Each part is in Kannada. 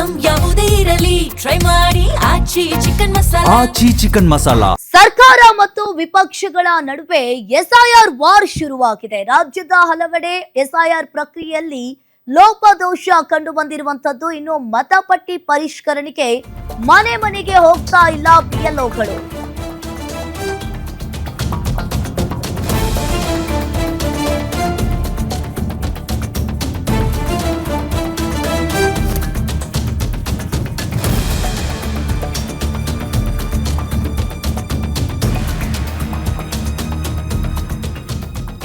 ಐಟಂ ಯಾವುದೇ ಇರಲಿ ಟ್ರೈ ಮಾಡಿ ಆಚಿ ಚಿಕನ್ ಮಸಾಲಾ. ಸರ್ಕಾರ ಮತ್ತು ವಿಪಕ್ಷಗಳ ನಡುವೆ ಎಸ್ಐಆರ್ ವಾರ್ ಶುರುವಾಗಿದೆ. ರಾಜ್ಯದ ಹಲವೆಡೆ ಎಸ್ಐಆರ್ ಪ್ರಕ್ರಿಯೆಯಲ್ಲಿ ಲೋಪದೋಷ ಕಂಡು ಬಂದಿರುವಂತದ್ದು. ಇನ್ನು ಮತಪಟ್ಟಿ ಪರಿಷ್ಕರಣೆಗೆ ಮನೆ ಮನೆಗೆ ಹೋಗ್ತಾ ಇಲ್ಲ ಬಿಎಲ್ಒಗಳು.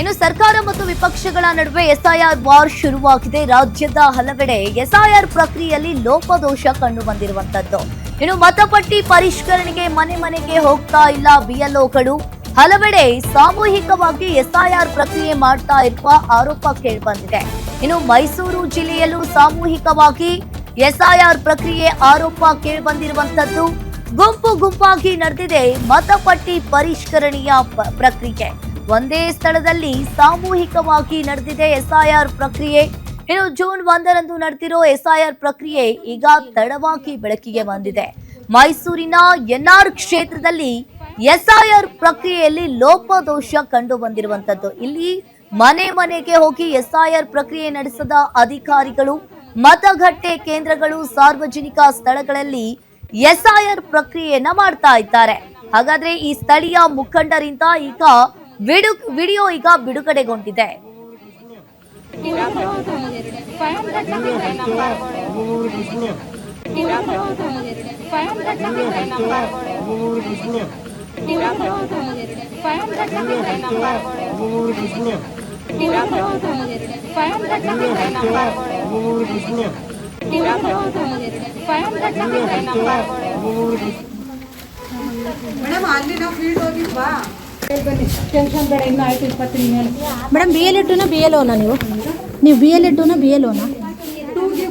ಇನ್ನು ಸರ್ಕಾರ ಮತ್ತು ವಿಪಕ್ಷಗಳ ನಡುವೆ ಎಸ್ಐಆರ್ ವಾರ್ ಶುರುವಾಗಿದೆ. ರಾಜ್ಯದ ಹಲವೆಡೆ ಎಸ್ಐಆರ್ ಪ್ರಕ್ರಿಯೆಯಲ್ಲಿ ಲೋಪದೋಷ ಕಂಡು ಬಂದಿರುವಂತದ್ದು. ಇನ್ನು ಮತಪಟ್ಟಿ ಪರಿಷ್ಕರಣೆಗೆ ಮನೆ ಮನೆಗೆ ಹೋಗ್ತಾ ಇಲ್ಲ ಬಿಎಲ್ಒಗಳು. ಹಲವೆಡೆ ಸಾಮೂಹಿಕವಾಗಿ ಎಸ್ಐಆರ್ ಪ್ರಕ್ರಿಯೆ ಮಾಡ್ತಾ ಇರುವ ಆರೋಪ ಕೇಳಿಬಂದಿದೆ. ಇನ್ನು ಮೈಸೂರು ಜಿಲ್ಲೆಯಲ್ಲೂ ಸಾಮೂಹಿಕವಾಗಿ ಎಸ್ಐಆರ್ ಪ್ರಕ್ರಿಯೆ ಆರೋಪ ಕೇಳಿಬಂದಿರುವಂತದ್ದು. ಗುಂಪು ಗುಂಪಾಗಿ ನಡೆದಿದೆ ಮತಪಟ್ಟಿ ಪರಿಷ್ಕರಣೆಯ ಪ್ರಕ್ರಿಯೆ. ಒಂದೇ ಸ್ಥಳದಲ್ಲಿ ಸಾಮೂಹಿಕವಾಗಿ ನಡೆದಿದೆ ಎಸ್ಐಆರ್ ಪ್ರಕ್ರಿಯೆ. ಇನ್ನು ಜೂನ್ 1ರಂದು ನಡೆದಿರೋ ಎಸ್ಐಆರ್ ಪ್ರಕ್ರಿಯೆ ಈಗ ತಡವಾಗಿ ಬೆಳಕಿಗೆ ಬಂದಿದೆ. ಮೈಸೂರಿನ ಎನ್ಆರ್ ಕ್ಷೇತ್ರದಲ್ಲಿ ಎಸ್ಐಆರ್ ಪ್ರಕ್ರಿಯೆಯಲ್ಲಿ ಲೋಪದೋಷ ಕಂಡು ಬಂದಿರುವಂತದ್ದು. ಇಲ್ಲಿ ಮನೆ ಮನೆಗೆ ಹೋಗಿ ಎಸ್ಐಆರ್ ಪ್ರಕ್ರಿಯೆ ನಡೆಸದ ಅಧಿಕಾರಿಗಳು, ಮತಗಟ್ಟೆ ಕೇಂದ್ರಗಳು, ಸಾರ್ವಜನಿಕ ಸ್ಥಳಗಳಲ್ಲಿ ಎಸ್ಐಆರ್ ಪ್ರಕ್ರಿಯೆಯನ್ನ ಮಾಡ್ತಾ ಇದ್ದಾರೆ. ಹಾಗಾದ್ರೆ ಈ ಸ್ಥಳೀಯ ಮುಖಂಡರಿಂದ ಈಗ ವಿಡಿಯೋ ಈಗ ಬಿಡುಗಡೆಗೊಂಡಿದೆ. ಮೇಡಮ್ ಬಿ ಎಲ್ ಎಡ್ನ ಬಿ ಎಲ್ ಓನಾ ನೀವು ಬಿ ಎಲ್ ಎಡ್ನ ಬಿ ಎಲ್ ಓನಾ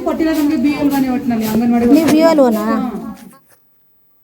ಕೊಟ್ಟಿಲ್ಲ ನಮಗೆ ಬಿ ಎಲ್ ಒಟ್ಟಿನಲ್ಲಿ ಅಂಗನವಾಡಿ ನೀವು ಬಿ ಎಲ್ ಓನಾ